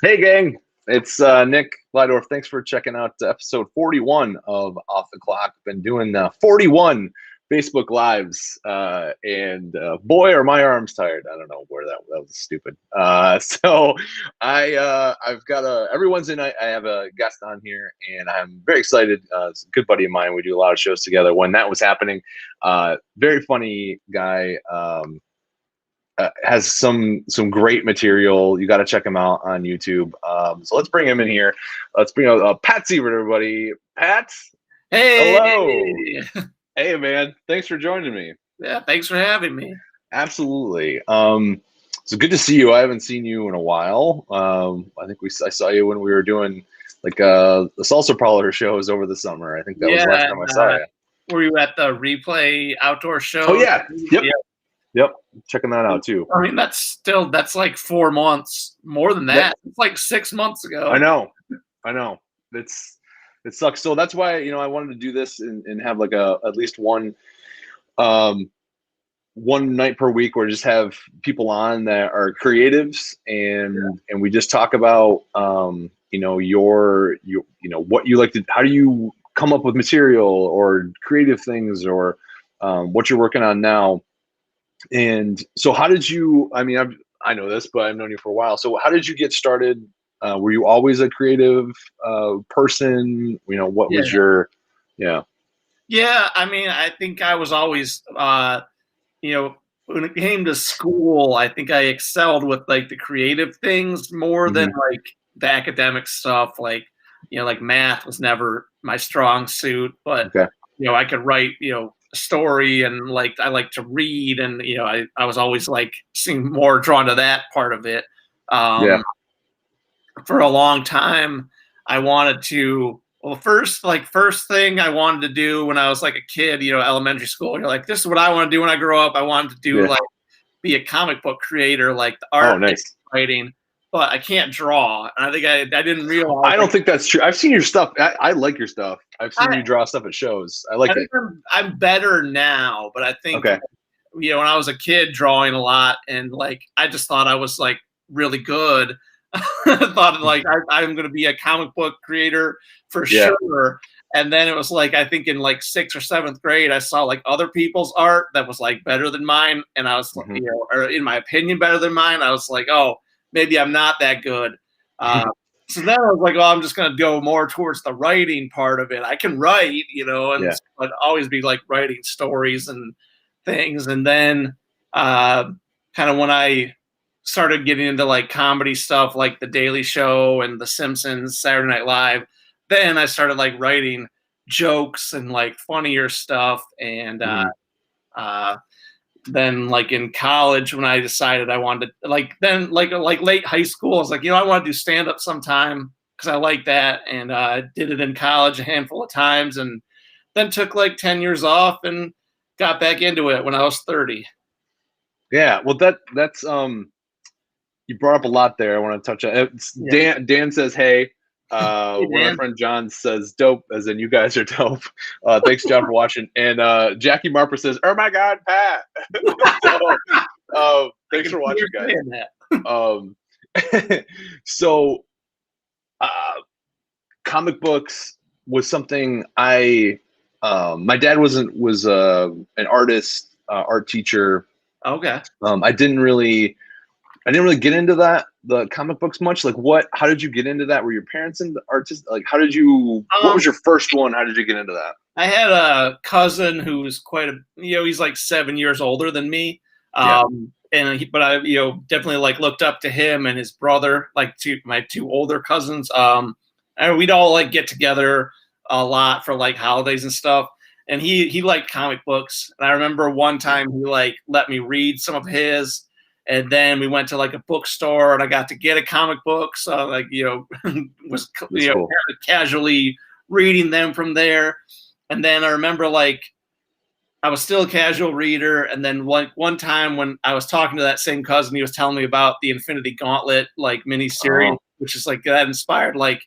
Hey, gang. It's Nick Lydorf. Thanks for checking out episode 41 of Off the Clock. Been doing 41 Facebook Lives, and boy, are my arms tired. I don't know where that was stupid. So I've got every Wednesday night I have a guest on here, and I'm very excited. It's a good buddy of mine. We do a lot of shows together. When that was happening, very funny guy. Has some great material. You got to check him out on YouTube. So let's bring him in here. Let's bring out Pat Sievert, everybody. Pat, Hey, hello. Hey, man. Thanks for joining me. yeah, thanks for having me. Absolutely. So good to see you. I haven't seen you in a while. I think I saw you when we were doing like the Salsa Parlor shows over the summer. I think that was the last time I saw you. Were you at the Replay outdoor show? Oh yeah. Yep. Checking that out too. I mean, that's like 4 months, more than that. Yep. It's like 6 months ago. I know. It sucks. So that's why, I wanted to do this and have like at least one night per week where just have people on that are creatives and we just talk about your what you like to, how do you come up with material or creative things or what you're working on now. And so how did you, I know this, but I've known you for a while. So how did you get started? Were you always a creative person? What was your, Yeah. I mean, I think I was always, when it came to school, I think I excelled with like the creative things more than like the academic stuff. Like, like math was never my strong suit, but, I could write, story and like I like to read and I was always like seem more drawn to that part of it. For a long time I wanted to first thing I wanted to do when I was like a kid, elementary school, you're like, this is what I want to do when I grow up. I wanted to do like be a comic book creator, like the art writing, but I can't draw. And I think I didn't realize. I don't think that's true. I've seen your stuff. I like your stuff. I've seen you draw stuff at shows. I like it. I'm better now, but I think, when I was a kid drawing a lot and like, I just thought I was like really good. I thought like, I'm going to be a comic book creator for sure. And then it was like, I think in like 6th or 7th grade, I saw like other people's art that was like better than mine. And I was, or in my opinion, better than mine. I was like, oh, maybe I'm not that good. So then I was like, I'm just going to go more towards the writing part of it. I can write, but always be like writing stories and things. And then kind of when I started getting into like comedy stuff, like The Daily Show and The Simpsons, Saturday Night Live, then I started like writing jokes and like funnier stuff. And then like in college when I decided I wanted to like late high school, I was like, I want to do stand-up sometime because I like that. And I did it in college a handful of times and then took like 10 years off and got back into it when I was 30. Yeah. Well, that's you brought up a lot there. I want to touch on. Dan says, hey. One of my friend John says dope, as in you guys are dope. Thanks, John, for watching. And Jackie Marper says, oh my God, Pat. So, thanks for watching, guys. So comic books was something my dad was an artist, art teacher. Okay. I didn't really get into the comic books much. Like how did you get into that? Were your parents into artists? Like what was your first one? How did you get into that? I had a cousin who was he's like 7 years older than me. But I, definitely like looked up to him and his brother, like my two older cousins. And we'd all like get together a lot for like holidays and stuff. And he liked comic books. And I remember one time he like let me read some of his. And then we went to like a bookstore and I got to get a comic book. So like, was, cool. Casually reading them from there. And then I remember like, I was still a casual reader. And then one time when I was talking to that same cousin, he was telling me about the Infinity Gauntlet, like miniseries, which is like that inspired like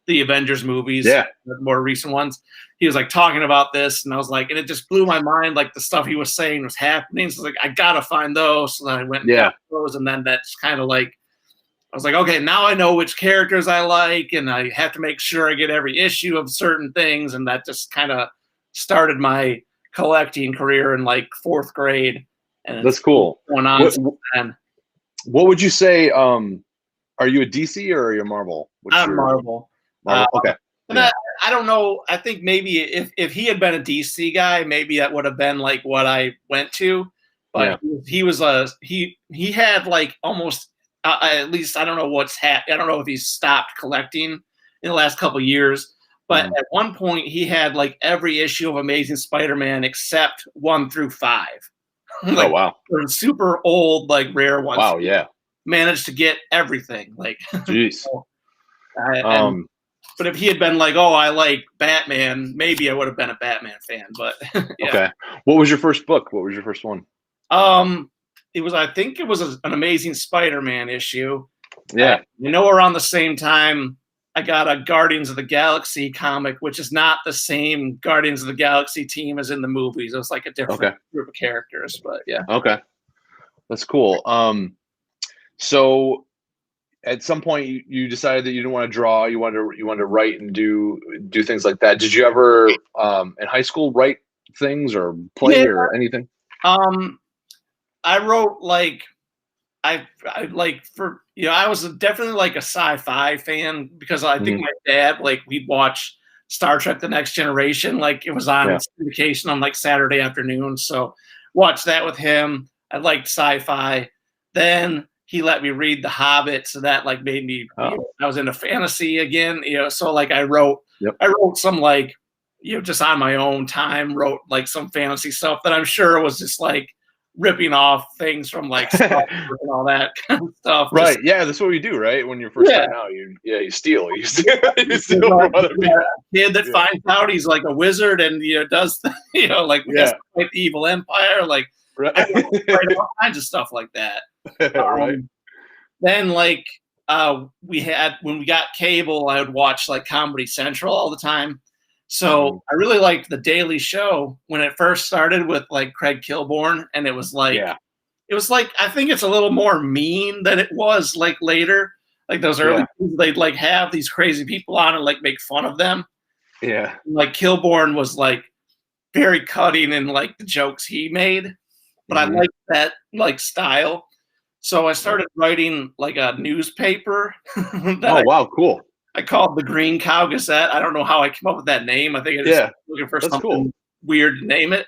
the Avengers movies, the more recent ones. He was like talking about this, and I was like, and it just blew my mind. Like the stuff he was saying was happening. So I was like, I gotta find those. So then I went and got those, and then that's kind of like I was like, okay, now I know which characters I like, and I have to make sure I get every issue of certain things, and that just kind of started my collecting career in like 4th grade. And That's cool. Going on since then. What would you say? Are you a DC or are you a Marvel? I'm Marvel. Marvel? Okay. And Yeah. I don't know. I think maybe if he had been a DC guy, maybe that would have been like what I went to. But he was he had like almost at least I don't know what's I don't know if he's stopped collecting in the last couple of years. But at one point he had like every issue of Amazing Spider-Man except 1 through 5. Like, oh wow! Super old, like rare ones. Wow, yeah. Managed to get everything. Like, jeez. But if he had been like, oh, I like Batman, maybe I would have been a Batman fan. But yeah. Okay. What was your first book? What was your first one? It was, I think it was an Amazing Spider-Man issue. Yeah. Around the same time, I got a Guardians of the Galaxy comic, which is not the same Guardians of the Galaxy team as in the movies. It was like a different group of characters, but yeah. Okay. That's cool. So at some point you decided that you didn't want to draw, you wanted to write and do things like that. Did you ever in high school write things or play or anything? I wrote like I like for I was definitely like a sci-fi fan because I think my dad, like, we'd watch Star Trek: The Next Generation, like it was on syndication on like Saturday afternoon, so watched that with him. I liked sci-fi. Then he let me read The Hobbit, so that like made me I was into fantasy again, so like I wrote some like just on my own time, wrote like some fantasy stuff that I'm sure was just like ripping off things from like Star Trek and all that kind of stuff. Right. Yeah, that's what we do, right? When you're first starting out, you steal. You steal from other people. Kid that finds out he's like a wizard and does like the evil empire, like I write all kinds of stuff like that. Right. Then like when we got cable, I would watch like Comedy Central all the time. So I really liked The Daily Show when it first started with like Craig Kilborn, and it was like I think it's a little more mean than it was like later. Like those early they'd like have these crazy people on and like make fun of them. Yeah. Like Kilborn was like very cutting in like the jokes he made. But I liked that like style. So I started writing like a newspaper. Wow, cool. I called the Green Cow Gazette. I don't know how I came up with that name. I think I just looking for something weird to name it.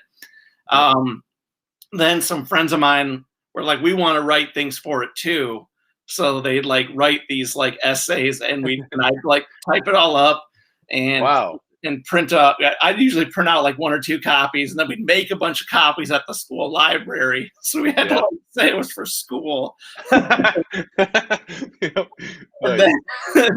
Then some friends of mine were like, we want to write things for it too. So they'd like write these like essays and I'd like type it all up and print up. I'd usually print out like 1 or 2 copies, and then we'd make a bunch of copies at the school library. So we had to like say it was for school.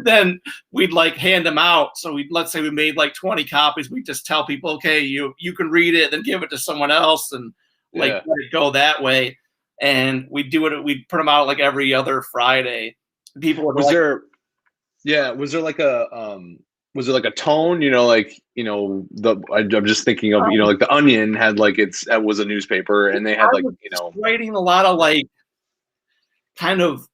Then we'd like hand them out. So let's say we made like 20 copies. We'd just tell people, okay, you can read it, then give it to someone else, and like let it go that way. And we'd do it. We'd print them out like every other Friday. People would was there like a was it like a tone, I'm just thinking of, like The Onion had like that was a newspaper, and they had like, writing a lot of like kind of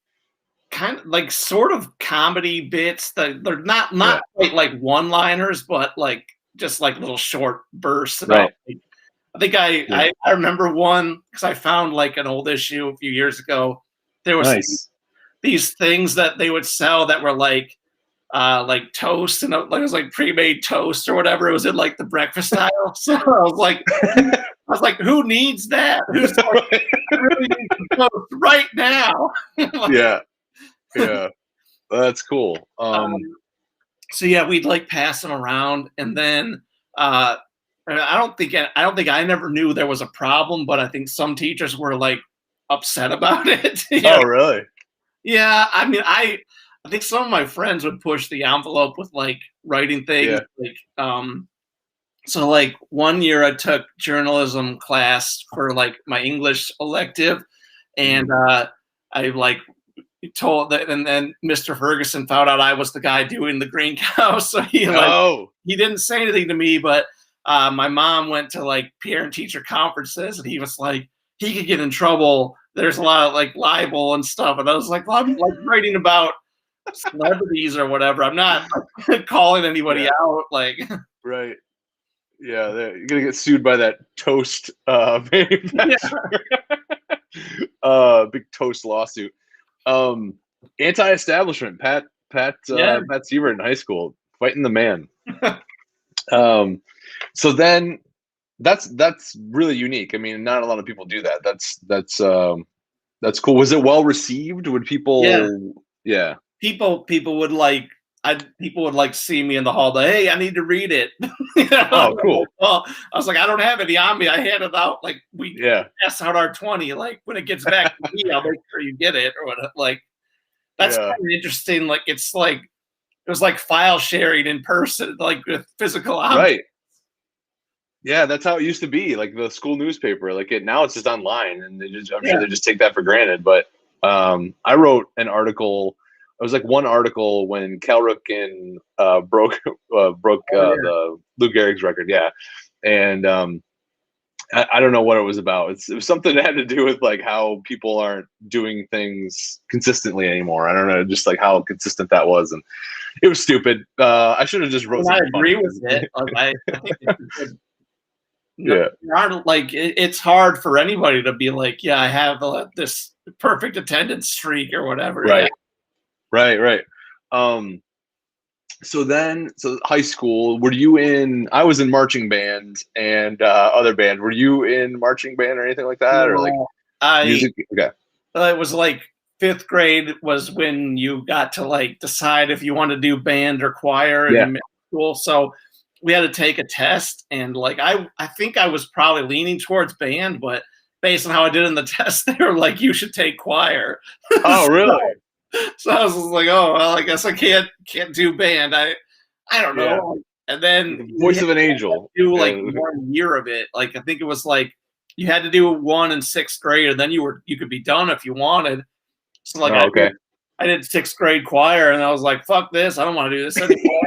like sort of comedy bits that they're not quite like one-liners, but like just like little short bursts about I think I remember one because I found like an old issue a few years ago. There was these things that they would sell that were like toast, and it was like pre-made toast or whatever. It was in like the breakfast aisle. So I was like, who needs that? Who's like, I really need some toast right now? Yeah, that's cool. So we'd like pass them around, and then I don't think I never knew there was a problem, but I think some teachers were like upset about it. Oh, really? Yeah, I mean, I think some of my friends would push the envelope with like writing things. So like one year I took journalism class for like my English elective, and I like told that, and then Mr. Ferguson found out I was the guy doing the Green Cow, so he didn't say anything to me, but my mom went to like parent teacher conferences, and he was like, he could get in trouble there's a lot of like libel and stuff. And I was like, well, I'm like writing about celebrities or whatever. I'm not calling anybody out. Like, right. Yeah, you're gonna get sued by that toast manufacturer. Big toast lawsuit. Anti-establishment. Pat Sievert in high school, fighting the man. So then that's really unique. I mean, not a lot of people do that. That's cool. Was it well received? Would people? Yeah. People would like. People would like see me in the hall. Like, hey, I need to read it. Oh, cool. Well, I was like, I don't have any on me. I hand it out. Like we pass out our 20. Like when it gets back to me, I'll make sure you get it or whatever. Like that's kind of interesting. Like it's like it was like file sharing in person, like with physical objects. Right. Yeah, that's how it used to be. Like the school newspaper. Like now it's just online, and I'm sure they just take that for granted. But I wrote an article. It was like one article when Cal Ripken broke the Lou Gehrig's record. Yeah, and I don't know what it was about. It was something that had to do with like how people aren't doing things consistently anymore. I don't know, just like how consistent that was, and it was stupid. I should have just wrote. I agree with it. I think it's good. Like it's hard for anybody to be like, yeah, I have this perfect attendance streak or whatever. Right. Right. So high school, were you in? I was in marching band and other band. Were you in marching band or anything like that, or like music? Okay. It was like 5th grade was when you got to like decide if you want to do band or choir in middle school. So we had to take a test, and like I think I was probably leaning towards band, but based on how I did in the test, they were like, "You should take choir." Oh, really? So I was like, "Oh, well, I guess I can't do band." I don't know. And then the voice of an angel. Do like 1 year of it. Like I think it was like you had to do 1 in 6th grade, and then you could be done if you wanted. So like I did 6th grade choir, and I was like, "Fuck this! I don't want to do this anymore."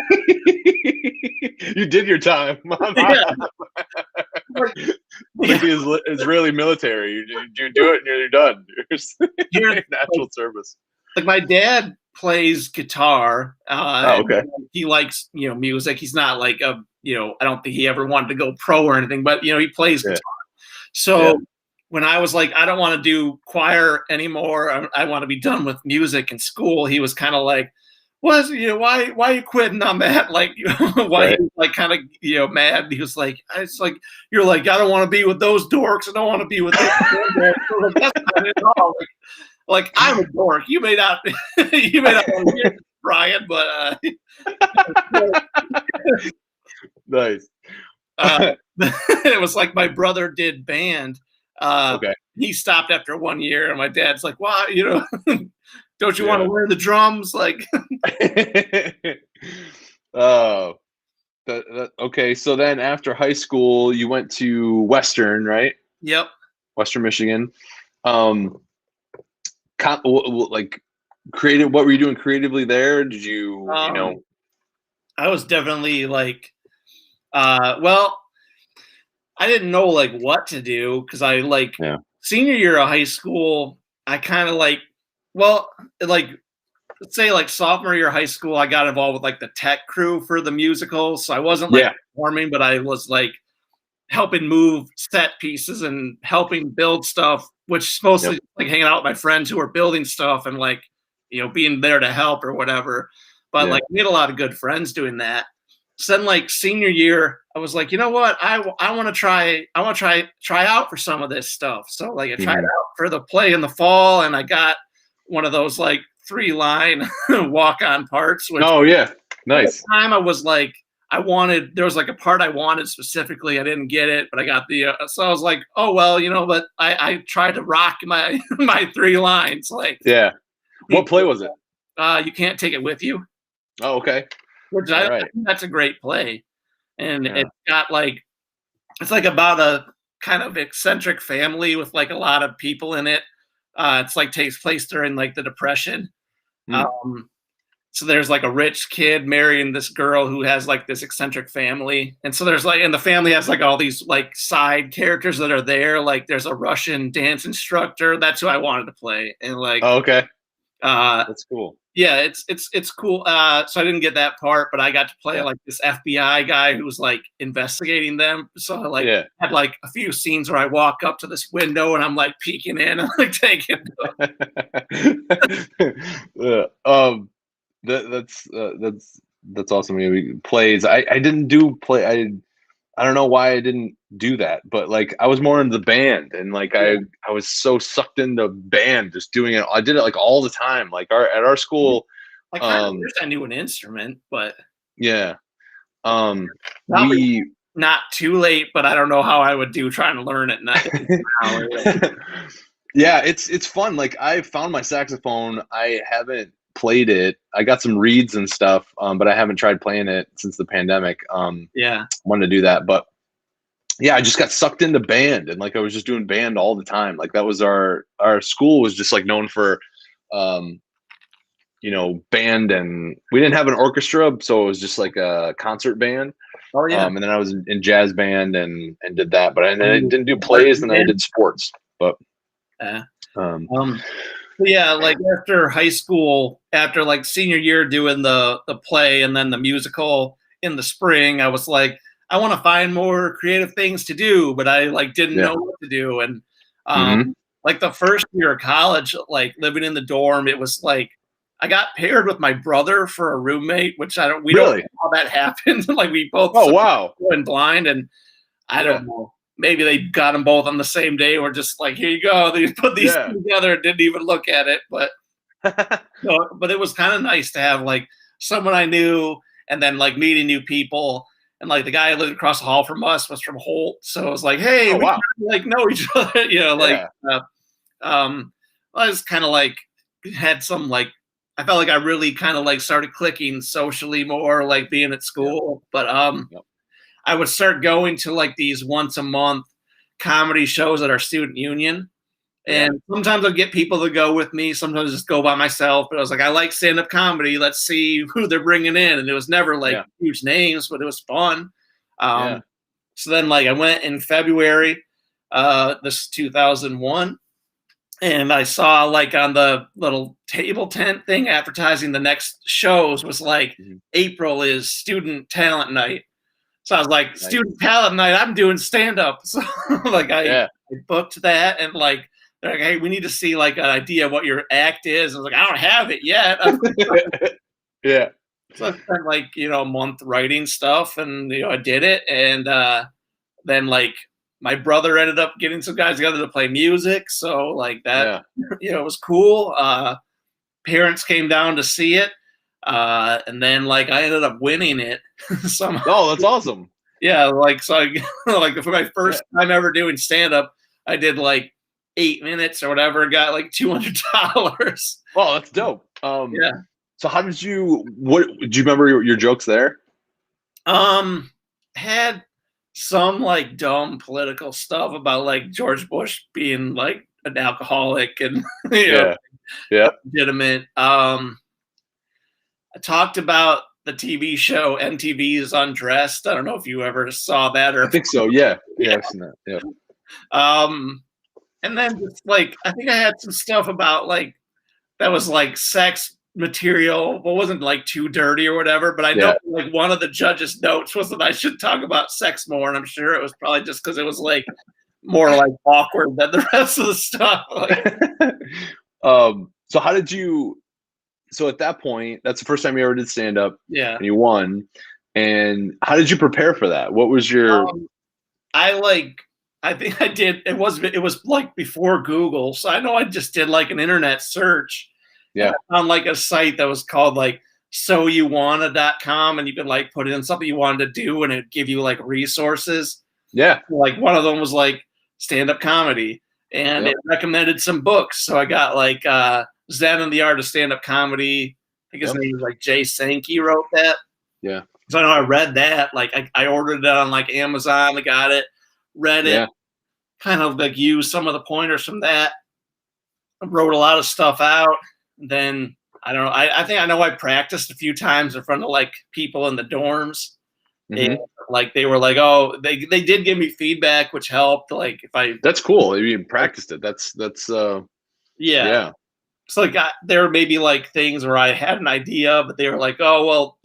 You did your time. Like the Israeli military, you do it and you're done. You're natural service. Like my dad plays guitar. He likes music. He's not like I don't think he ever wanted to go pro or anything, but he plays guitar. So when I was like, I don't want to do choir anymore, I want to be done with music in school, he was kind of like, why are you quitting on that? Like, why you like kind of mad? He was like, it's like you're like, I don't want to be with those dorks. I don't want to be with those dorks. Like, that's not it at all. Like I'm a dork. You may not want to hear it, Brian, but nice. It was like my brother did band. He stopped after 1 year, and my dad's like, "Why? Don't you want to learn the drums?" Like, okay. So then after high school, you went to Western, right? Yep. Western Michigan. Like creative. What were you doing creatively there? Did you, I was definitely like, well, I didn't know like what to do because I like senior year of high school, I kind of like. Well, like, let's say like sophomore year of high school, I got involved with like the tech crew for the musical. So I wasn't like performing, but I was like helping move set pieces and helping build stuff, which is mostly like hanging out with my friends who are building stuff and like, being there to help or whatever. But like we had a lot of good friends doing that. So then like senior year, I was like, you know what? I want to try out for some of this stuff. So like I tried out for the play in the fall, and I got one of those like 3-line walk-on parts. Which nice. At the time I was like, there was like a part I wanted specifically. I didn't get it, but I got so I was like, oh, well, but I tried to rock my 3 lines. Like, what play was it? You Can't Take It With You. Oh, okay. Which I think that's a great play. And it's got like, it's like about a kind of eccentric family with like a lot of people in it. It's like takes place during like the Depression. so there's like a rich kid marrying this girl who has like this eccentric family. And so there's like, and the family has like all these like side characters that are there. Like there's a Russian dance instructor. That's who I wanted to play. And like, Oh, okay. uh, That's cool. yeah, it's cool. So I didn't get that part, but I got to play like this FBI guy who's like investigating them. So I like had like a few scenes where I walk up to this window and I'm like peeking in and like taking. That's awesome. Maybe plays. I didn't do play. I don't know why I didn't do that, but like I was more into the band, and like I was so sucked into band, just doing it. I did it like all the time. Like at our school, I kind of wish I knew an instrument, but yeah, probably not too late. But I don't know how I would do trying to learn it now. Yeah, it's fun. Like I found my saxophone. I haven't played it. I got some reeds and stuff, but I haven't tried playing it since the pandemic. Wanted to do that, but yeah, I just got sucked into band, and like I was just doing band all the time. Like that was our school was just like known for, you know, band, and we didn't have an orchestra, so it was just like a concert band. Oh yeah. And then I was in jazz band and did that, but I didn't do plays, and then I did sports. But yeah, like after high school, after like senior year doing the play and then the musical in the spring, I was like, I want to find more creative things to do, but I like didn't know what to do. And like the first year of college, like living in the dorm, it was like I got paired with my brother for a roommate, which don't know how that happened. Like we both went blind, and I don't know. Maybe they got them both on the same day. We're just like, here you go. They put these two together and didn't even look at it. But but it was kind of nice to have like someone I knew, and then like meeting new people. And like the guy who lived across the hall from us was from Holt. So it was like, hey, we like know each other, you know, like I was kind of like had some like I felt like I really kind of like started clicking socially more, like being at school. But I would start going to like these once a month comedy shows at our student union. And sometimes I'd get people to go with me. Sometimes just go by myself. But I was like, I like stand-up comedy. Let's see who they're bringing in. And it was never like huge names, but it was fun. So then like I went in February, this is 2001. And I saw like on the little table tent thing advertising the next shows was like April is student talent night. So I was like, student talent night, I'm doing stand-up. So like I booked that, and like they're like, hey, we need to see like an idea of what your act is. I was like, I don't have it yet. So I spent like, you know, a month writing stuff, and you know, I did it. And then like my brother ended up getting some guys together to play music. So like that, you know, it was cool. Parents came down to see it. And then like I ended up winning it somehow. Oh, that's awesome. Yeah, like so I like for my first time ever doing stand-up, I did like 8 minutes or whatever, got like $200. Oh, that's dope. So how did you do you remember your jokes there? Had some like dumb political stuff about like George Bush being like an alcoholic and you know, legitimate. I talked about the TV show MTV's Undressed. I don't know if you ever saw that or I think so. Yeah. I've seen that. Yeah. And then just like I think I had some stuff about like that was like sex material, but wasn't like too dirty or whatever. But I know like one of the judges' notes was that I should talk about sex more, and I'm sure it was probably just because it was like more like awkward than the rest of the stuff. Like, so how did you? So at that point, that's the first time you ever did stand up. Yeah. And you won. And how did you prepare for that? What was your? I think I did. It was like before Google, so I know I just did like an internet search. Yeah. On like a site that was called like soyouwanna.com, and you could like put in something you wanted to do, and it'd give you like resources. Yeah. Like one of them was like stand-up comedy, and it recommended some books. So I got like Zen and the Art of Stand-Up Comedy. I think his name was like Jay Sankey wrote that. Yeah. So I know I read that. Like I ordered it on like Amazon. I got it, read it, kind of like used some of the pointers from that. I wrote a lot of stuff out. Then I don't know. I think I know I practiced a few times in front of like people in the dorms. And like they were like, oh, they did give me feedback, which helped. Like if I That's cool. You practiced it. That's yeah. So like there were maybe like things where I had an idea, but they were like, oh well,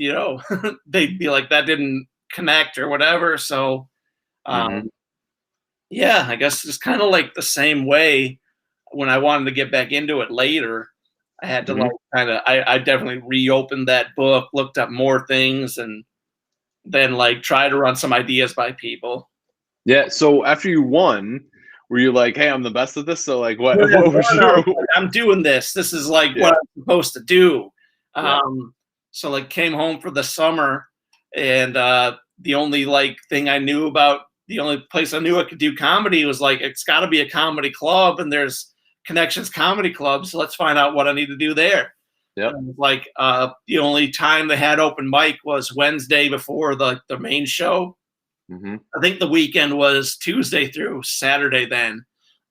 they'd be like that didn't connect or whatever. So yeah, I guess it's kind of like the same way when I wanted to get back into it later. I had to like kind of I definitely reopened that book, looked up more things, and then like try to run some ideas by people. Yeah. So after you won, were you like, hey, I'm the best at this? So like what Yeah, was your I'm doing this. This is like what I'm supposed to do. Yeah. So like came home for the summer, and the only like thing I knew about, the only place I knew I could do comedy was like, it's got to be a comedy club, and there's Connections Comedy Club. So let's find out what I need to do there. Yep. Like the only time they had open mic was Wednesday before the main show. I think the weekend was Tuesday through Saturday then.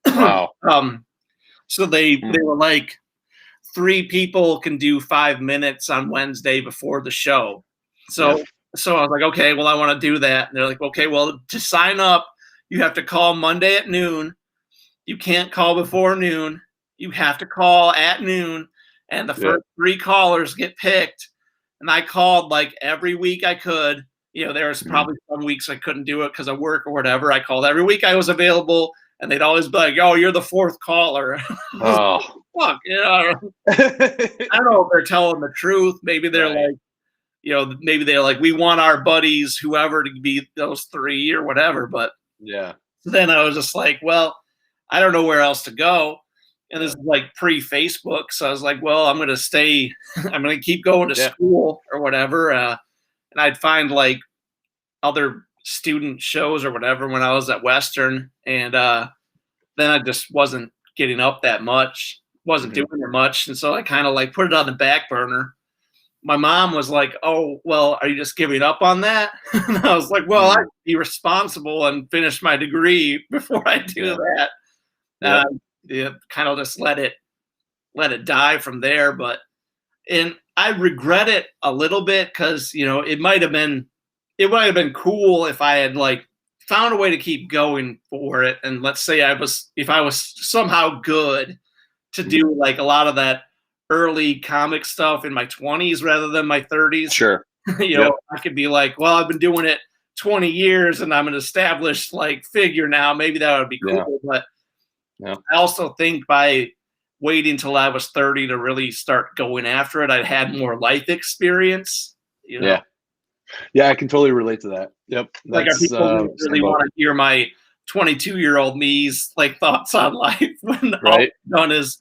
Wow. So they were like, 3 people can do 5 minutes on Wednesday before the show. So I was like, okay, well, I want to do that. And they're like, okay, well, to sign up, you have to call Monday at noon. You can't call before noon. You have to call at noon. And the first 3 callers get picked. And I called like every week I could. There was probably some weeks I couldn't do it because of work or whatever. I called every week I was available, and they'd always be like, oh, you're the 4th caller. Oh. Fuck, I don't know if they're telling the truth. Maybe they're like, maybe they're like, we want our buddies, whoever, to be those 3 or whatever. But then I was just like, well, I don't know where else to go. And this is like pre-Facebook. So I was like, well, I'm going to keep going to school or whatever. And I'd find like other student shows or whatever when I was at Western. And then I just wasn't getting up that much, wasn't doing it much. And so I kind of like put it on the back burner. My mom was like, oh, well, are you just giving up on that? And I was like, well, I'd be responsible and finish my degree before I do that. Kind of just let it die from there. And I regret it a little bit because, it might have been cool if I had like found a way to keep going for it. And let's say if I was somehow good to do like a lot of that early comic stuff in my 20s rather than my 30s. Sure. I could be like, well, I've been doing it 20 years and I'm an established like figure now. Maybe that would be cool. But I also think by waiting until I was 30 to really start going after it, I'd had more life experience. Yeah, I can totally relate to that. Yep. Like, are people really want to hear my 22-year-old me's like thoughts on life when all I've done is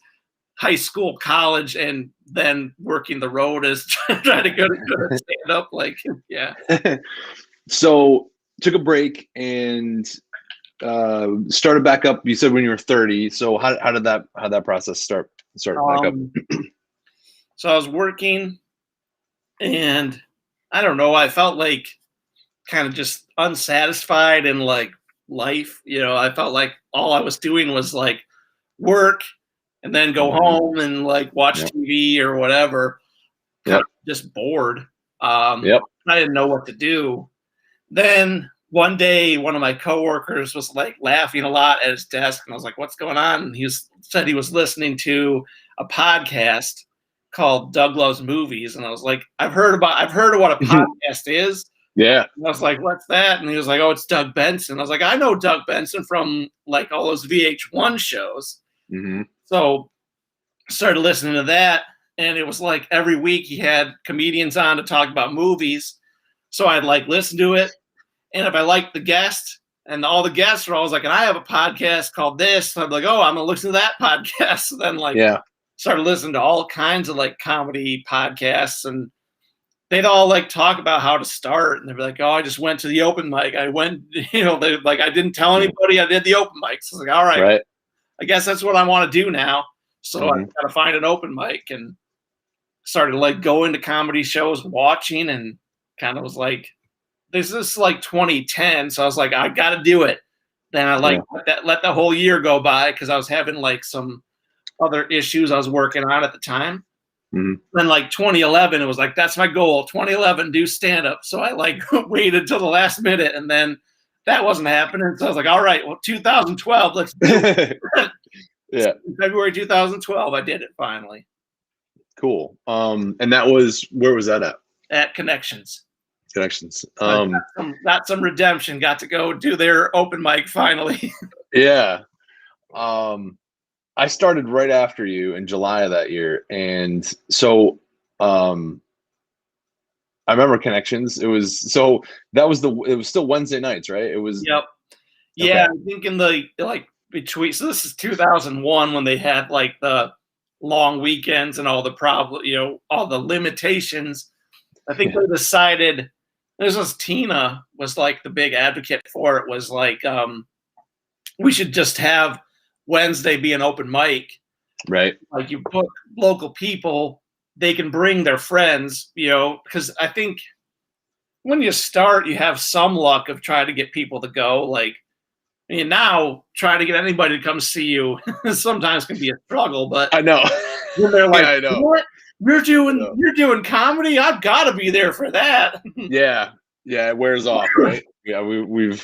high school, college, and then working the road as trying to go to stand up? Like, So took a break and started back up. You said when you were 30. So how did that process start back up? So I was working, and I don't know, I felt like kind of just unsatisfied in like life. I felt like all I was doing was like work and then go home and like watch TV or whatever. Kind of just bored. I didn't know what to do. Then one day, one of my coworkers was like laughing a lot at his desk, and I was like, "What's going on?" And he said he was listening to a podcast called Doug Loves Movies, and I was like, "I've heard of what a podcast is." Yeah. And I was like, "What's that?" And he was like, "Oh, it's Doug Benson." I was like, "I know Doug Benson from like all those VH1 shows." So I started listening to that, and it was like every week he had comedians on to talk about movies. So I'd like listen to it. And if I liked the guest, and all the guests were always like, and I have a podcast called this, so I'm like, oh, I'm gonna listen to that podcast. So then started listening to all kinds of like comedy podcasts, and they'd all like talk about how to start. And they'd be like, oh, I just went to the open mic. I went, they like, I didn't tell anybody I did the open mic. So I was like, all right, I guess that's what I want to do now. So I got to find an open mic, and started like going to comedy shows, watching, and kind of was like, this is like 2010. So I was like, I got to do it. Then I like let the whole year go by because I was having like some other issues I was working on at the time. Mhm. Then like 2011, it was like, that's my goal. 2011, do stand up. So I like waited till the last minute, and then that wasn't happening. So I was like, all right, well, 2012, let's do it. Yeah. February 2012, I did it finally Cool. And that was, where was that at? at Connections. Connections. I got some redemption. Got to go do their open mic finally. Yeah. I started right after you in July of that year, and so I remember Connections. It was it was still Wednesday nights, right? It was Yep. Yeah, okay. I think in the like between. So this is 2001 when they had like the long weekends and all the all the limitations. I think they decided. This was Tina was like the big advocate for it. Was like we should just have Wednesday be an open mic. Right. Like you book local people, they can bring their friends, because I think when you start, you have some luck of trying to get people to go. Like, now trying to get anybody to come see you sometimes can be a struggle. But I know. when they're like, Yeah, I know. What? You're doing comedy. I've got to be there for that. Yeah. Yeah. It wears off, right? Yeah. We've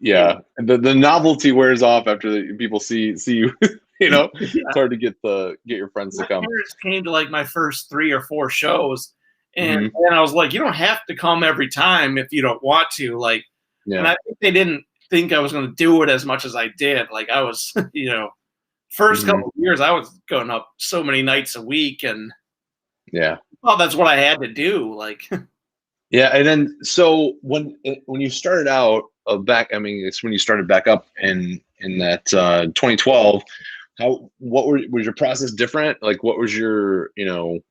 yeah. The novelty wears off after people see you. Yeah. It's hard to get your friends to My come. parents came to like my first 3 or 4 shows, and Mhm. then I was like, you don't have to come every time if you don't want to. Like, and Yeah. I think they didn't think I was going to do it as much as I did. Like I was, first Mhm. couple of years, I was going up so many nights a week, and Yeah. that's what I had to do. Like, Yeah, and then so when you started out back, I mean, it's when you started back up in that 2012. Was your process different? Like, what was your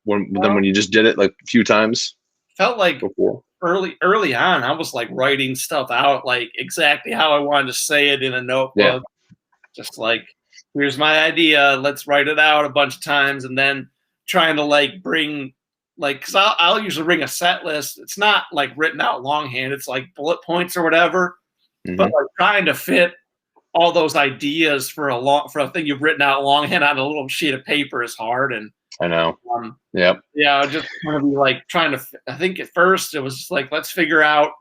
when you just did it like a few times felt like before? early on, I was like writing stuff out, like exactly how I wanted to say it in a Yeah, notebook. Just like, here's my idea, let's write it out a bunch of times, and then trying to like bring because I'll usually bring a set list. It's not like written out longhand, it's like bullet points or whatever, but hmm like trying to fit all those ideas for a thing you've written out longhand on a little sheet of paper is hard. And I know. um, Yep. yeah, just kind of be like trying to. I think at first it was like, let's figure out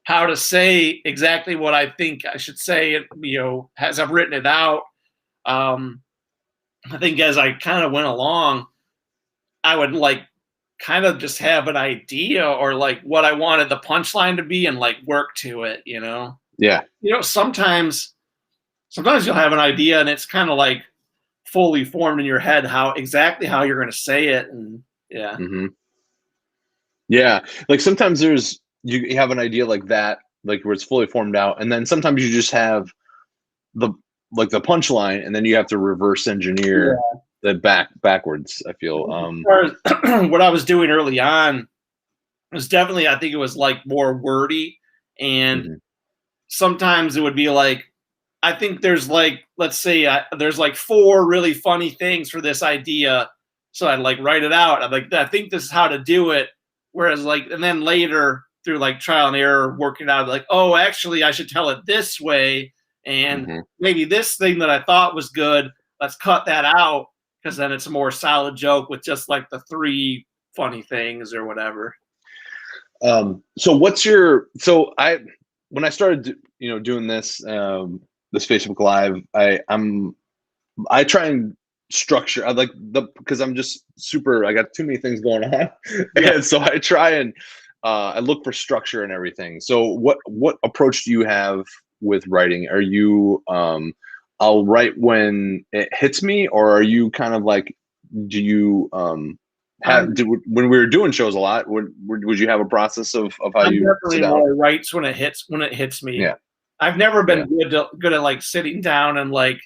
how to say exactly what I think I should say. As I've written it out. I think as I kind of went along, I would like kind of just have an idea or like what I wanted the punchline to be and like work to it. Yeah. Sometimes you'll have an idea and it's kind of like fully formed in your head exactly how you're going to say it. And yeah. hmm Yeah. Like sometimes you have an idea like that, like where it's fully formed out, and then sometimes you just have the the punchline, and then you have to reverse engineer the backwards. I feel. As far as what I was doing early on was definitely, I think it was like more wordy, and Mhm. sometimes it would be like, I think there's like, let's say there's like 4 really funny things for this idea. So I'd like write it out. I'm like, I think this is how to do it. Whereas like, and then later through like trial and error, working out like, oh, actually I should tell it this way. And Mhm. maybe this thing that I thought was good, let's cut that out, because then it's a more solid joke with just like the 3 funny things or whatever. So when I started doing this this Facebook Live, I try and structure. I like because I'm just super. I got too many things going on, Yeah. and so I try and I look for structure and everything. So what approach do you have with writing? Are you I'll write when it hits me, or are you kind of like, do you when we were doing shows a lot, would you have a process of how I'm you sit definitely down? more writes when it hits me. Yeah, I've never yeah, been good at like sitting down and like,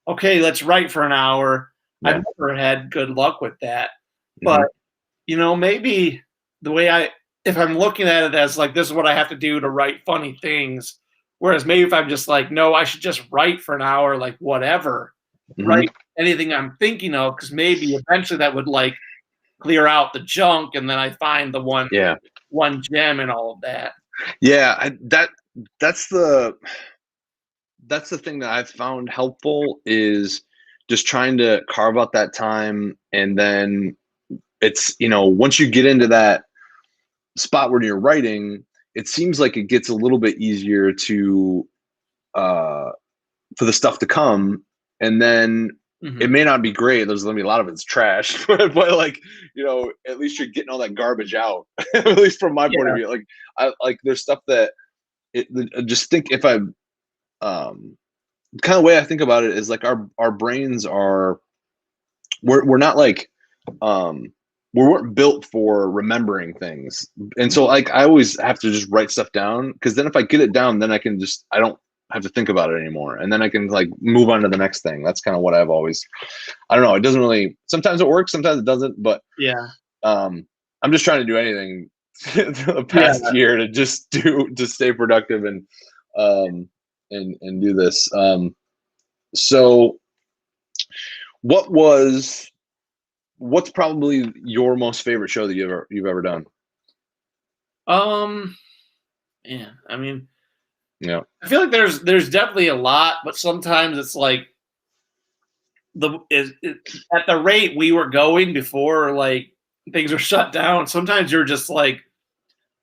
okay, let's write for an hour. yeah. I've never had good luck with that. hmm But maybe the way if I'm looking at it as like, this is what I have to do to write funny things. Whereas maybe if I'm just like, no, I should just write for an hour, like whatever, hmm write anything I'm thinking of, because maybe eventually that would like clear out the junk, and then I find the Yeah, one gem and all of that. yeah. That's the thing that I've found helpful, is just trying to carve out that time, and then it's, once you get into that spot where you're writing, it seems like it gets a little bit easier to for the stuff to come, and then it may not be great. There's gonna be a lot of it's trash, but like, at least you're getting all that garbage out. At least from my point of view, like there's stuff that just think if I kind of way I think about it is like our brains are we're not like we weren't built for remembering things, and so like I always have to just write stuff down, because then if I get it down, then I don't have to think about it anymore, and then I can like move on to the next thing. That's kind of what I've always, I don't know, it doesn't really, sometimes it works, sometimes it doesn't, but I'm just trying to do anything the past year to stay productive and do this. So what's probably your most favorite show that you've ever done? Yeah, I mean, yeah, I feel like there's definitely a lot, but sometimes it's like at the rate we were going before, like things are shut down. Sometimes you're just like,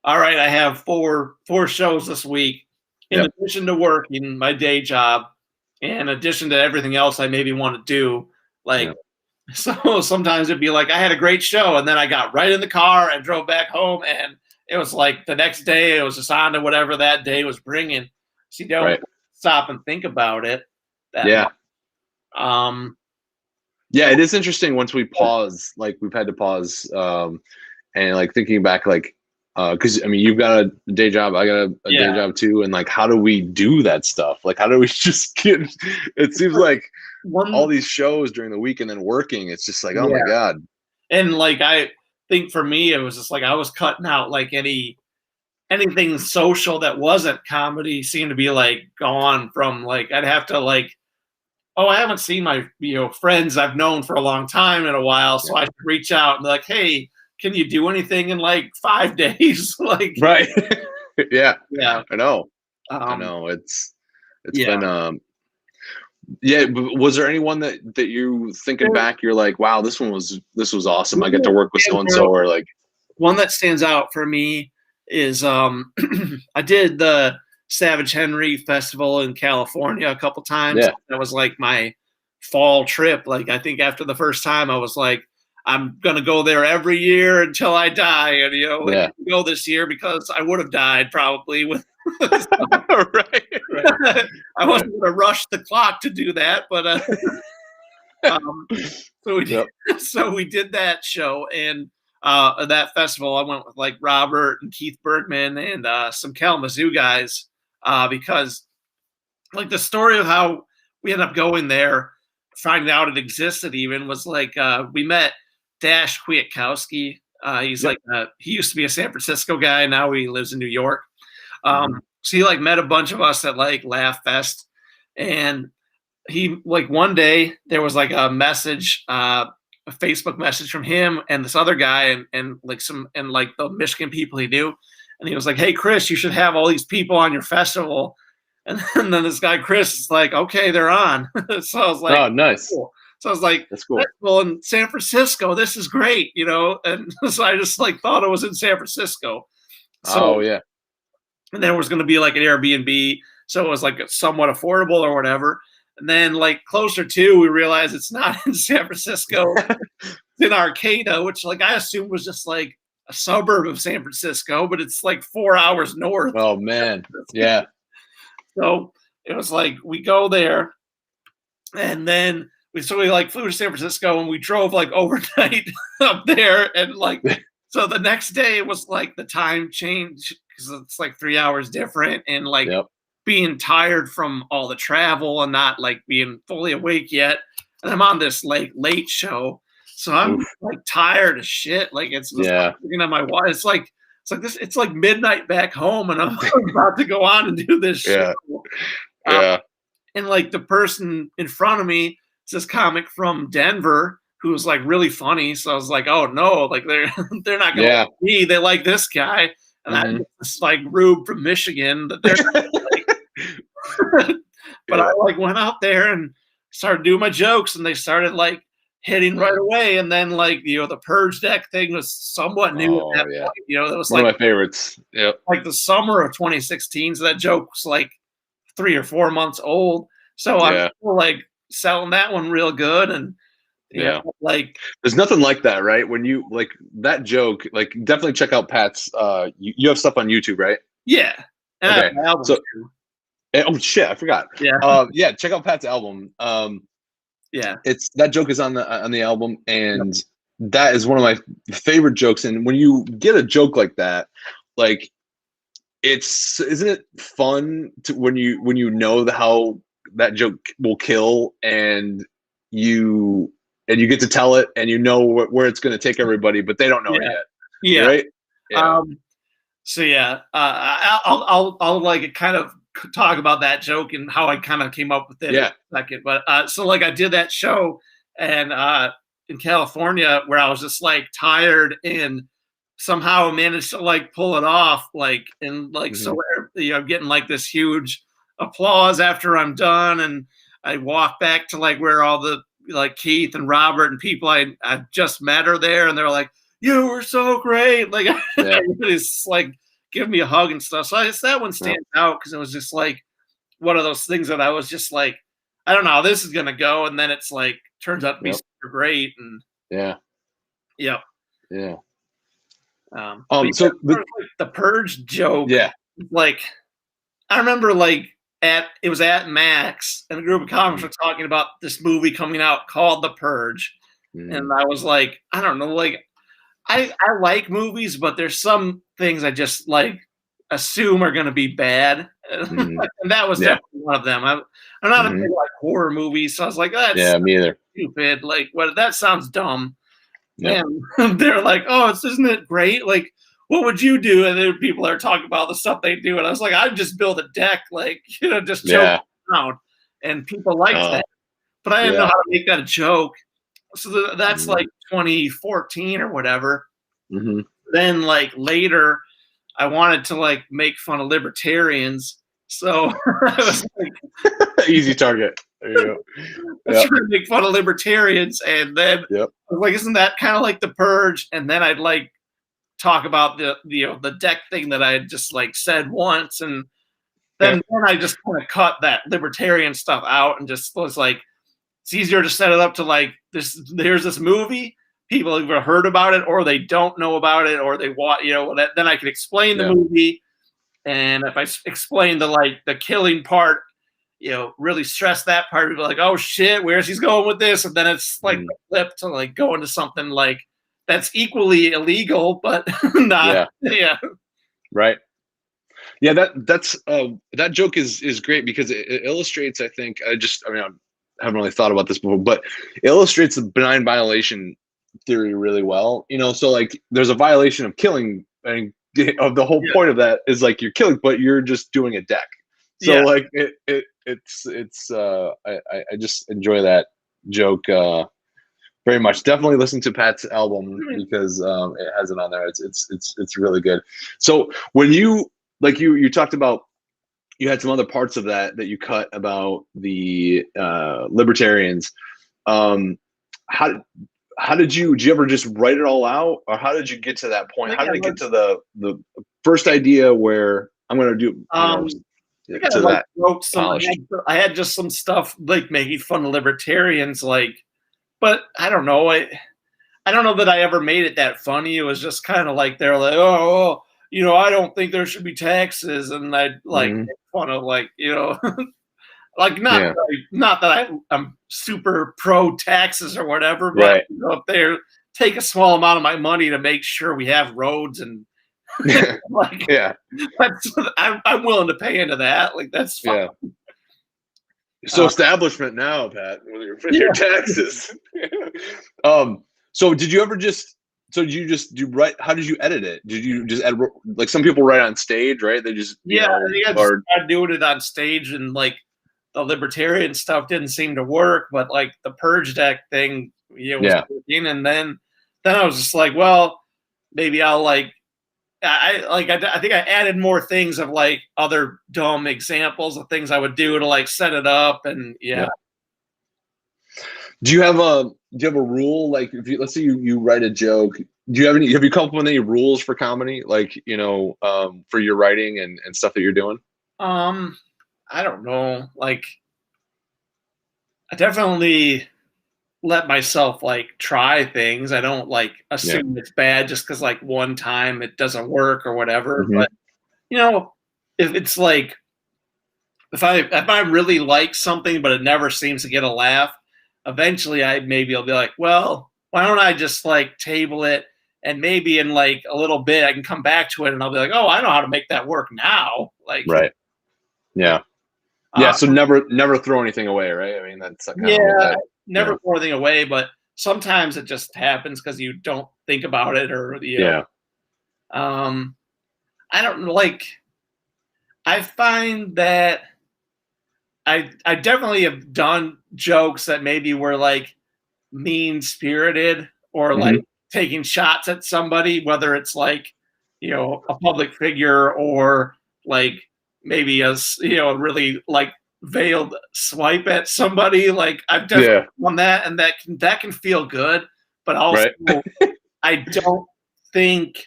all right, I have four shows this week, in addition to working my day job, in addition to everything else I maybe want to do. Like, so sometimes it'd be like I had a great show, and then I got right in the car and drove back home, and it was like the next day it was just on to whatever that day was bringing. So you don't stop and think about it. Yeah, it is interesting once we pause, like we've had to pause, and like thinking back, like, because I mean, you've got a day job, I got a day job too, and like, how do we do that stuff? Like, how do we just get? It seems like all these shows during the week and then working, it's just like, oh my god. And like, I think for me, it was just like I was cutting out like anything social that wasn't comedy seemed to be like gone from, like I'd have to like, oh, I haven't seen my friends I've known for a long time in a while, so I should reach out and be like, hey, can you do anything in like 5 days? Like, right. yeah I know. It's been but was there anyone that you thinking back, you're like, wow, this was awesome, I get to work with so and so? Or like, one that stands out for me is I did the Savage Henry Festival in California a couple times. That was like my fall trip. Like, I think after the first time I was like, I'm gonna go there every year until I die, and I didn't go this year because I would have died probably with right. I wasn't gonna rush the clock to do that, but so we did that show, and that festival I went with like Robert and Keith Bergman and some Kalamazoo guys, because like the story of how we ended up going there, finding out it existed even, was like we met Dash Kwiatkowski. He's like he used to be a San Francisco guy, now he lives in New York. So he like met a bunch of us at like Laugh Fest, and he like one day there was like a message, a Facebook message from him and this other guy and like the Michigan people he knew, and he was like, hey Chris, you should have all these people on your festival. And then this guy Chris is like, okay, they're on. So I was like, oh, nice. Cool. So I was like, that's cool. Well, in San Francisco, this is great, and so I just like thought it was in San Francisco. So, and there was going to be like an Airbnb, so it was like somewhat affordable or whatever. And then like closer to, we realized it's not in San Francisco, it's in Arcata, which like I assumed was just like a suburb of San Francisco, but it's like 4 hours north. Oh man, yeah. So it was like we go there, and then we like flew to San Francisco, and we drove like overnight up there, and like so the next day was like the time change because it's like 3 hours different, and like being tired from all the travel and not like being fully awake yet, and I'm on this like late show, so I'm like tired as shit. Like it's just looking at my watch. It's like this. It's like midnight back home, and I'm about to go on and do this show. And like the person in front of me is this comic from Denver who was like really funny. So I was like, oh no, like they're not going to like me. They like this guy, and I this like Rube from Michigan. That they're like, but I like went out there and started doing my jokes, and they started like hitting right away. And then like, the purge deck thing was somewhat new at that point. That was one like of my favorites. Yep. like the summer of 2016. So that joke's like 3 or 4 months old. So I'm still like selling that one real good. And like there's nothing like that, right? When you like that joke, like definitely check out Pat's you have stuff on YouTube, right? Yeah. And I have an album too. Oh shit, I forgot. Yeah. Check out Pat's album. Yeah. It's that joke is on the album, and that is one of my favorite jokes. And when you get a joke like that, like isn't it fun to when you know how that joke will kill, and you get to tell it, and you know where it's going to take everybody, but they don't know it yet. Yeah. Right. Yeah. So I'll like kind of talk about that joke and how I kind of came up with it in a second. But so like I did that show and in California where I was just like tired and somehow managed to like pull it off, like and like so getting like this huge applause after I'm done, and I walk back to like where all the like Keith and Robert and people I just met are there, and they're like, "You were so great!" Like everybody's like give me a hug and stuff. So I guess that one stands out because it was just like one of those things that I was just like, I don't know how this is gonna go, and then it's like turns out to be super great. And so like the purge joke, like I remember like it was at Max, and a group of comics were talking about this movie coming out called The Purge, and I was like, I don't know, like I like movies, but there's some things I just like assume are going to be bad, and that was definitely one of them. I'm not a big like horror movies, so I was like, that's me either. Stupid. Like, that sounds dumb. And they're like, oh, isn't it great? Like, what would you do? And then people are talking about the stuff they do, and I was like, I'd just build a deck, like just joke around, and people like that, but I didn't know how to make that a joke. So that's like 2014 or whatever. Then like later, I wanted to like make fun of libertarians, so I was like, easy target. There you go. I was trying to make fun of libertarians, and then I was like, isn't that kind of like The Purge? And then I'd like talk about the deck thing that I had just like said once, and then I just kind of cut that libertarian stuff out and just was like, it's easier to set it up to like this. There's this movie. People either heard about it or they don't know about it, or they want, then I can explain the movie. And if I explain the killing part, really stress that part, people are like, oh shit, where's he's going with this? And then it's like the flip to like go into something like that's equally illegal, but not. Right. Yeah. That's that joke is great because it illustrates, I think, I haven't really thought about this before, but it illustrates the benign violation theory really well. So like there's a violation of killing, and of the whole point of that is like you're killing, but you're just doing a deck. So like it's I just enjoy that joke very much. Definitely listen to Pat's album because it has it on there. It's really good. So when you talked about, you had some other parts of that you cut about the libertarians. How did you ever just write it all out, or how did you get to that point? How did it get to the first idea where I'm going to do wrote some, I had just some stuff like making fun of libertarians, like, but I don't know. I don't know that I ever made it that funny. It was just kind of like they're like, oh, I don't think there should be taxes, and I'd like make fun of like, like not that I'm super pro taxes or whatever, but if they take a small amount of my money to make sure we have roads and like I'm willing to pay into that. Like that's fine. So establishment now, Pat, with your taxes. So did you ever just? So did you just do write? How did you edit it? Did you just edit, like some people write on stage, right? They just I started doing it on stage, and like the libertarian stuff didn't seem to work, but like the purge deck thing, was working. And then I was just like, well, maybe I'll like. I think I added more things of like other dumb examples of things I would do to like set it up, and Do you have you have a rule? Like, if you, let's say you write a joke, do you have any? Have you come up with any rules for comedy? Like, for your writing and stuff that you're doing? I don't know. Like, I definitely let myself like try things. I don't like assume it's bad just because like one time it doesn't work or whatever. Mm-hmm. But if it's like if I really like something but it never seems to get a laugh, eventually I'll be like, well, why don't I just like table it, and maybe in like a little bit I can come back to it and I'll be like, oh, I know how to make that work now. Like, right. Yeah. Yeah. So never throw anything away, right? I mean, that's kind of never throw anything away, but sometimes it just happens because you don't think about it, or I don't like. I find that I definitely have done jokes that maybe were like mean spirited or like taking shots at somebody, whether it's like a public figure or like maybe a really like veiled swipe at somebody. Like I've definitely done that, and that can feel good, but also I don't think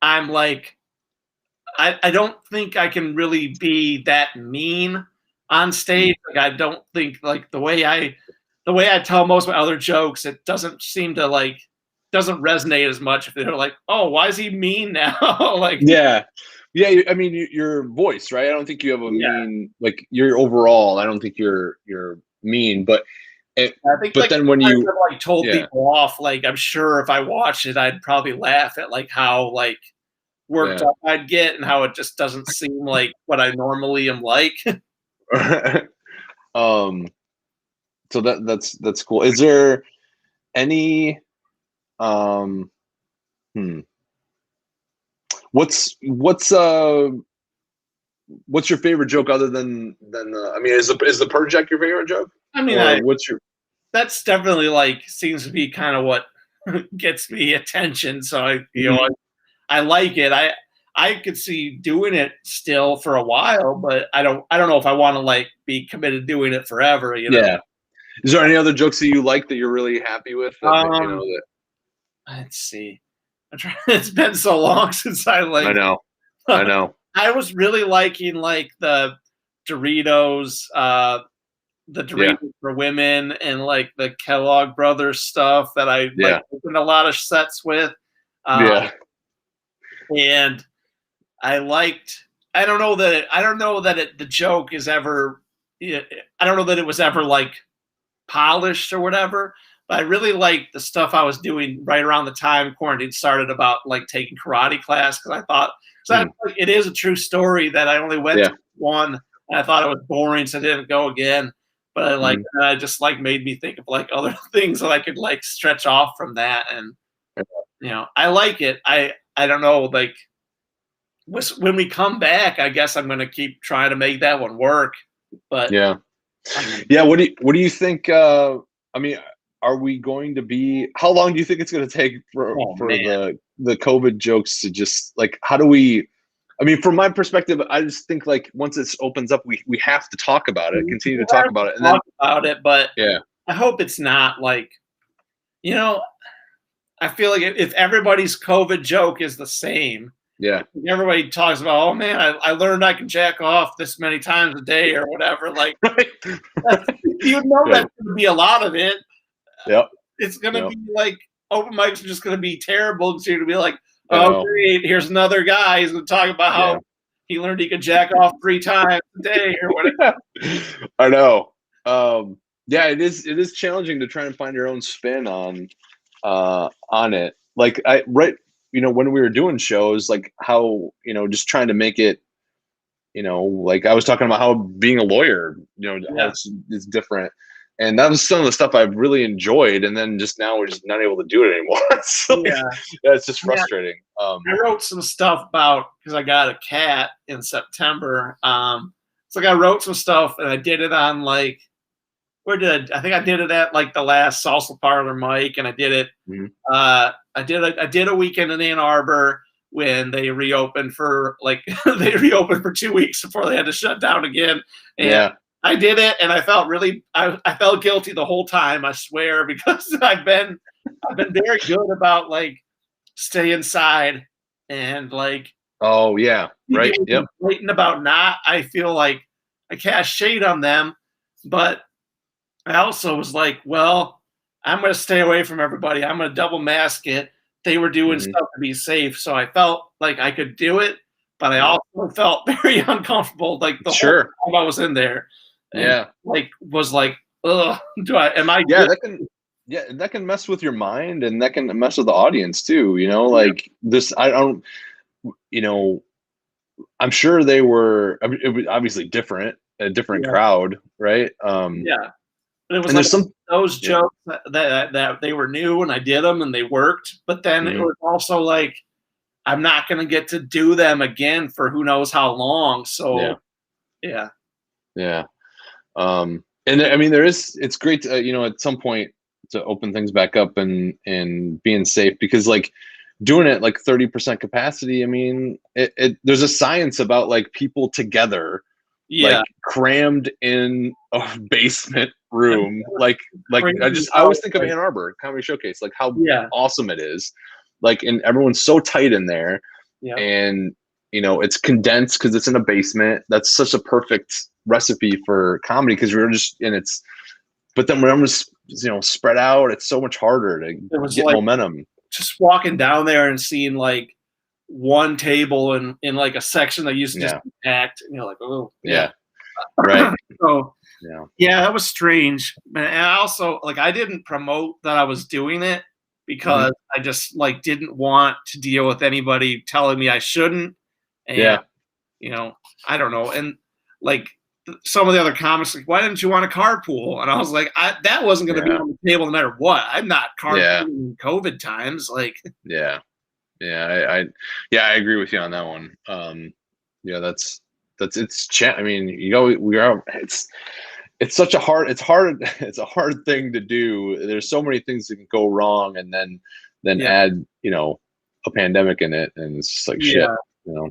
I'm like I don't think I can really be that mean on stage. Like I don't think like the way I tell most of my other jokes, it doesn't seem to doesn't resonate as much if they're like, oh, why is he mean now? Like I mean, your voice, right? I don't think you have a mean, like your overall. I don't think you're mean, but I think but then when you like told people off, like I'm sure if I watched it, I'd probably laugh at like how like worked up I'd get and how it just doesn't seem like what I normally am like. So that's cool. Is there any what's your favorite joke other than I mean, is the project your favorite joke? I mean, that's definitely like seems to be kind of what gets me attention. So I like it. I could see doing it still for a while, but I don't know if I want to like be committed to doing it forever. Yeah. Is there any other jokes that you like that you're really happy with? That, let's see. It's been so long since I like. I know. I was really liking like the Doritos, the Doritos for women, and like the Kellogg Brothers stuff that I like opened a lot of sets with. And I liked. I don't know that the joke is ever. I don't know that it was ever like polished or whatever. But I really liked the stuff I was doing right around the time quarantine started about like taking karate class, because I thought it is a true story that I only went to one, and I thought it was boring, so I didn't go again. But I just like made me think of like other things that I could like stretch off from that, and I like it. I don't know, like when we come back, I guess I'm gonna keep trying to make that one work. But what do you think? I mean, are we going to be? How long do you think it's going to take for the COVID jokes to just like? How do we? I mean, from my perspective, I just think like once it opens up, we have to talk about it, continue to talk about it, and But I hope it's not like, I feel like if everybody's COVID joke is the same. Everybody talks about, oh man, I learned I can jack off this many times a day or whatever. Like, that's going to be a lot of it. It's going to be like open mics are just going to be terrible. It's going to be like, oh great, here's another guy. He's going to talk about how he learned he could jack off 3 times a day or whatever. I know. It is challenging to try and find your own spin on it. Like when we were doing shows, like how, just trying to make it, like I was talking about how being a lawyer, it's different. And that was some of the stuff I've really enjoyed. And then just now we're just not able to do it anymore. So it's just frustrating. I wrote some stuff about, because I got a cat in September. So I wrote some stuff and I did it on like, I think I did it at like the last Salsa Parlor mic, and I did it. I did a weekend in Ann Arbor when they reopened for 2 weeks before they had to shut down again. And I did it, and I felt really, I felt guilty the whole time. I swear, because I've been very good about like stay inside and like Oh yeah, right. people Yep. blatant about not. I feel like I cast shade on them, but I also was like, well, I'm going to stay away from everybody. I'm going to double mask it. They were doing Mhm. stuff to be safe, so I felt like I could do it, but I Yeah. also felt very uncomfortable, like the Sure. whole time I was in there, and Yeah. like was like, ugh, am I Yeah, good? that can yeah, that can mess with your mind and that can mess with the audience too, you know, Yeah, like this I don't you know, I'm sure they were I mean, it was obviously different, a different yeah, crowd, right? yeah. But it was And like there's some those yeah. jokes that they were new and I did them and they worked, but then it Mhm. was also like I'm not going to get to do them again for who knows how long. So Yeah. yeah, Yeah. And I mean, it's great to, you know, at some point to open things back up and being safe because like doing it like 30% capacity, I mean, there's a science about like people together, yeah. like crammed in a basement And room. Like crazy I how always think of like Ann Arbor Comedy Showcase, like how yeah, awesome it is. Like, and everyone's so tight in there yeah. and you know it's condensed because it's in a basement. That's such a perfect recipe for comedy because we're just and it's but then when everyone's you know spread out it's so much harder to It was get like momentum. just walking down there and seeing like one table in like a section that used to just Yeah, be packed, and you're like, oh yeah. yeah, right, So yeah, yeah, that was strange. And I also like I didn't promote that I was doing it hmm, because I just like didn't want to deal with anybody telling me I shouldn't. And yeah, you know, I don't know. And like some of the other comics, like, why didn't you want a carpool? And I was like, that wasn't going to be yeah, on the table no matter what. I'm not carpooling yeah, in COVID times. Like, yeah, yeah. Yeah, I agree with you on that one. Yeah, that's I mean, you know, we are it's such a hard it's hard it's a hard thing to do. There's so many things that can go wrong and then yeah, add you know a pandemic in it and it's just like shit yeah. you know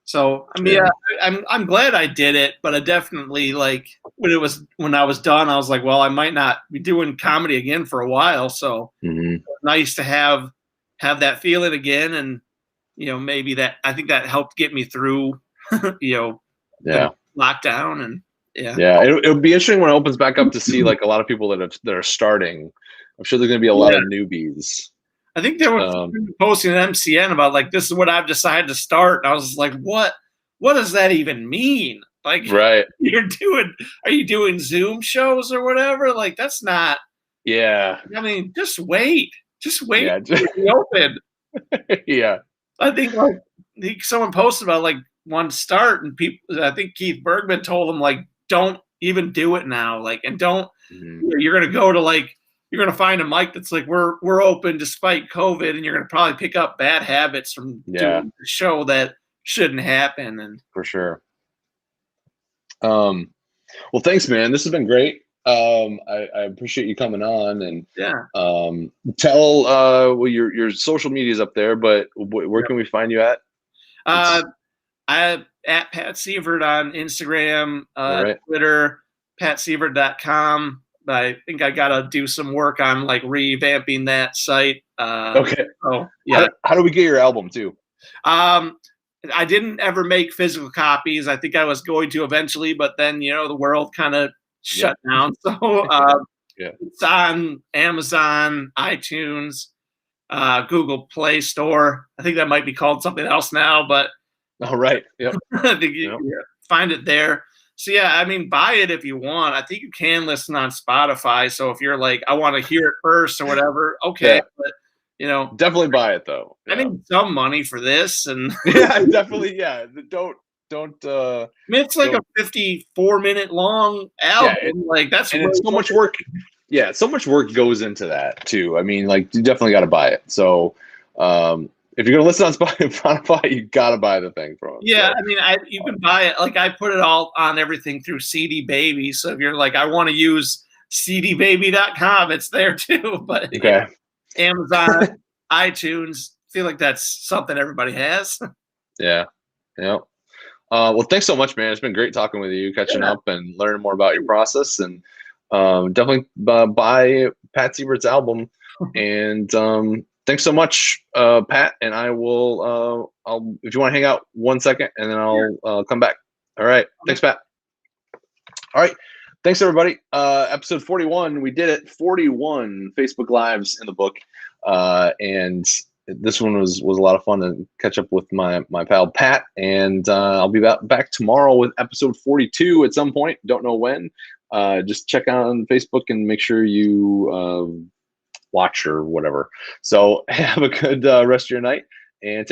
So I mean, yeah yeah, I'm glad I did it, but I definitely like when I was done, I was like, well, I might not be doing comedy again for a while. So hmm nice to have that feeling again, and you know, maybe that I think that helped get me through, you know, the yeah lockdown, and yeah. yeah it'll be interesting when it opens back up to see like a lot of people that are starting. I'm sure there's going to be a lot Yeah, of newbies. I think they were posting an MCN about like this is what I've decided to start, and I was like, what? What does that even mean? Like, Right, are you doing Zoom shows or whatever? Like, that's not. yeah, I mean, just wait yeah. to be open. Yeah, I think like someone posted about like one start, and people. I think Keith Bergman told them like, don't even do it now. Like, and don't. hmm, You're gonna go to like you're gonna find a mic that's like we're open despite COVID, and you're gonna probably pick up bad habits from yeah, doing the show that shouldn't happen. And for sure. um Well, thanks, man. This has been great. I appreciate you coming on and yeah, tell well your social media's up there, but where yeah. can we find you at? Uh, It's I at Pat Sievert on Instagram, all right. Twitter, PatSievert.com. I think I gotta do some work on like revamping that site. Okay. Oh yeah. How do we get your album too? Um, I didn't ever make physical copies. I think I was going to eventually, but then you know the world kind of Yep. shut down. So Yeah. it's on Amazon, iTunes, Google Play Store. I think that might be called something else now, but All right. Yep. I think Yep. you find it there. So yeah, I mean, buy it if you want. I think you can listen on Spotify. So if you're like, I want to hear it first or whatever, okay. Yeah. But you know, Definitely buy it though. I Yeah. need some money for this, and Yeah. Definitely. Yeah. Don't. I mean, it's like a Don't. 54-minute long Yeah. album. Like that's And way it's so more. much work. Yeah. So much work goes into that too. I mean, like you definitely got to buy it. So, if you're gonna listen on Spotify, you gotta buy the thing from them. Yeah, So, I mean, you can buy it. Like I put it all on everything through CD Baby. So if you're like, I want to use cdbaby.com, it's there too. But yeah, okay. Amazon, iTunes, feel like that's something everybody has. Yeah. Yeah. Well, thanks so much, man. It's been great talking with you, catching up and learning more about your process. And definitely buy Pat Sievert's album. And thanks so much, Pat. And I will, if you want to hang out 1 second, and then I'll come back. All right. Thanks, Pat. All right. Thanks, everybody. Episode 41. We did it. 41 Facebook Lives in the book. And this one was a lot of fun to catch up with my pal Pat. And I'll be back tomorrow with episode 42 at some point. Don't know when. Just check out on Facebook and make sure you watch or whatever. So have a good rest of your night. And